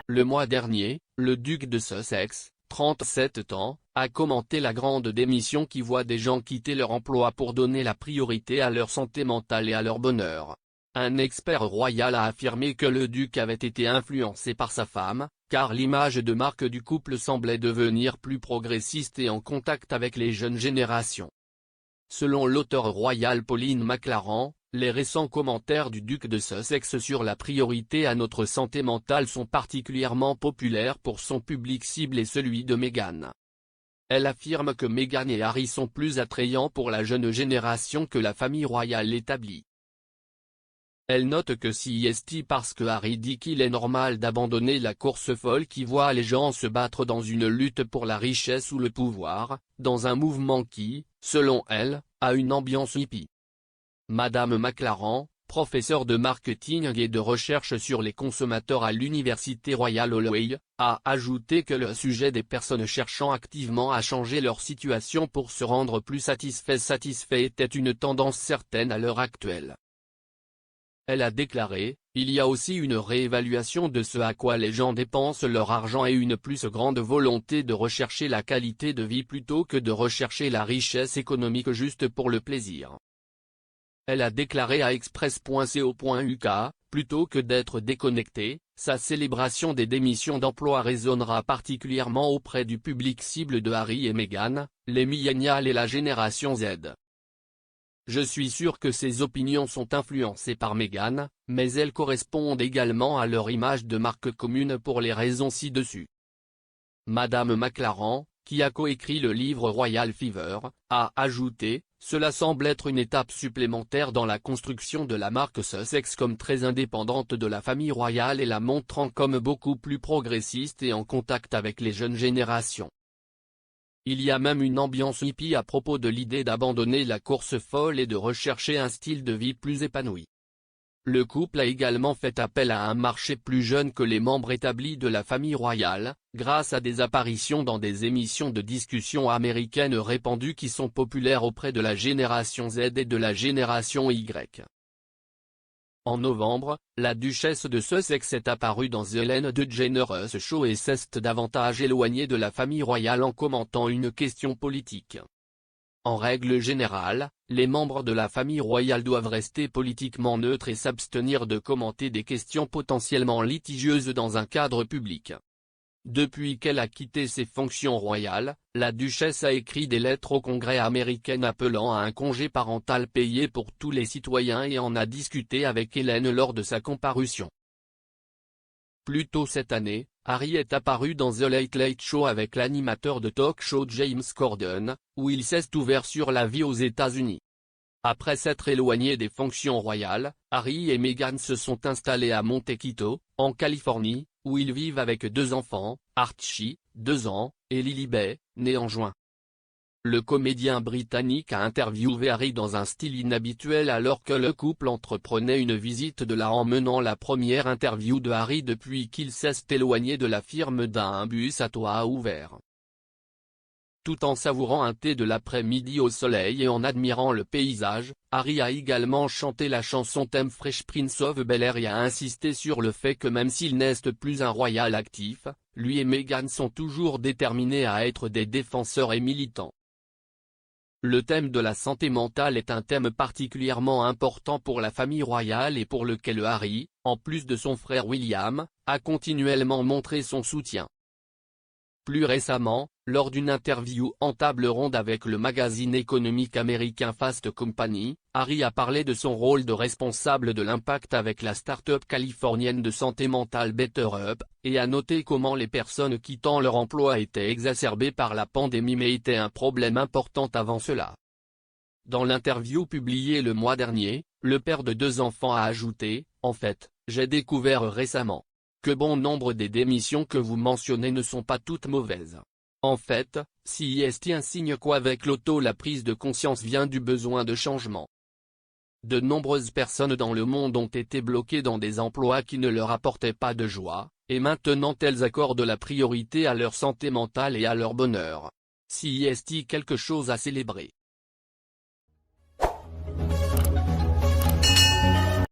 Le mois dernier, le duc de Sussex, 37 ans, a commenté la grande démission qui voit des gens quitter leur emploi pour donner la priorité à leur santé mentale et à leur bonheur. Un expert royal a affirmé que le duc avait été influencé par sa femme, car l'image de marque du couple semblait devenir plus progressiste et en contact avec les jeunes générations. Selon l'auteur royal Pauline McLaren, les récents commentaires du duc de Sussex sur la priorité à notre santé mentale sont particulièrement populaires pour son public cible et celui de Meghan. Elle affirme que Meghan et Harry sont plus attrayants pour la jeune génération que la famille royale établie. Elle note que c'est parce que Harry dit qu'il est normal d'abandonner la course folle qui voit les gens se battre dans une lutte pour la richesse ou le pouvoir, dans un mouvement qui, selon elle, a une ambiance hippie. Madame McLaren, professeure de marketing et de recherche sur les consommateurs à l'Université Royal Holloway, a ajouté que le sujet des personnes cherchant activement à changer leur situation pour se rendre plus satisfait était une tendance certaine à l'heure actuelle. Elle a déclaré, il y a aussi une réévaluation de ce à quoi les gens dépensent leur argent et une plus grande volonté de rechercher la qualité de vie plutôt que de rechercher la richesse économique juste pour le plaisir. Elle a déclaré à express.co.uk, plutôt que d'être déconnectée, sa célébration des démissions d'emploi résonnera particulièrement auprès du public cible de Harry et Meghan, les millénials et la génération Z. Je suis sûr que ces opinions sont influencées par Meghan, mais elles correspondent également à leur image de marque commune pour les raisons ci-dessus. Madame McLaren, qui a coécrit le livre Royal Fever, a ajouté, cela semble être une étape supplémentaire dans la construction de la marque Sussex comme très indépendante de la famille royale et la montrant comme beaucoup plus progressiste et en contact avec les jeunes générations. Il y a même une ambiance hippie à propos de l'idée d'abandonner la course folle et de rechercher un style de vie plus épanoui. Le couple a également fait appel à un marché plus jeune que les membres établis de la famille royale, grâce à des apparitions dans des émissions de discussion américaines répandues qui sont populaires auprès de la génération Z et de la génération Y. En novembre, la duchesse de Sussex est apparue dans The Ellen DeGeneres Show et s'est davantage éloignée de la famille royale en commentant une question politique. En règle générale, les membres de la famille royale doivent rester politiquement neutres et s'abstenir de commenter des questions potentiellement litigieuses dans un cadre public. Depuis qu'elle a quitté ses fonctions royales, la duchesse a écrit des lettres au Congrès américain appelant à un congé parental payé pour tous les citoyens et en a discuté avec Hélène lors de sa comparution. Plus tôt cette année, Harry est apparu dans The Late Late Show avec l'animateur de talk-show James Corden, où il s'est ouvert sur la vie aux États-Unis. Après s'être éloigné des fonctions royales, Harry et Meghan se sont installés à Montecito, en Californie, où ils vivent avec deux enfants, Archie, 2 ans, et Lilibet, née en juin. Le comédien britannique a interviewé Harry dans un style inhabituel alors que le couple entreprenait une visite de la menant la première interview de Harry depuis qu'il s'est éloigné de la firme d'un bus à toit ouvert. Tout en savourant un thé de l'après-midi au soleil et en admirant le paysage, Harry a également chanté la chanson thème Fresh Prince of Bel-Air et a insisté sur le fait que même s'il n'est plus un royal actif, lui et Meghan sont toujours déterminés à être des défenseurs et militants. Le thème de la santé mentale est un thème particulièrement important pour la famille royale et pour lequel Harry, en plus de son frère William, a continuellement montré son soutien. Plus récemment, lors d'une interview en table ronde avec le magazine économique américain Fast Company, Harry a parlé de son rôle de responsable de l'impact avec la start-up californienne de santé mentale BetterUp, et a noté comment les personnes quittant leur emploi étaient exacerbées par la pandémie mais étaient un problème important avant cela. Dans l'interview publiée le mois dernier, le père de 2 enfants a ajouté, « En fait, j'ai découvert récemment que bon nombre des démissions que vous mentionnez ne sont pas toutes mauvaises. En fait, c'est un signe qu'avec l'auto la prise de conscience vient du besoin de changement. De nombreuses personnes dans le monde ont été bloquées dans des emplois qui ne leur apportaient pas de joie, et maintenant elles accordent la priorité à leur santé mentale et à leur bonheur. C'est quelque chose à célébrer. »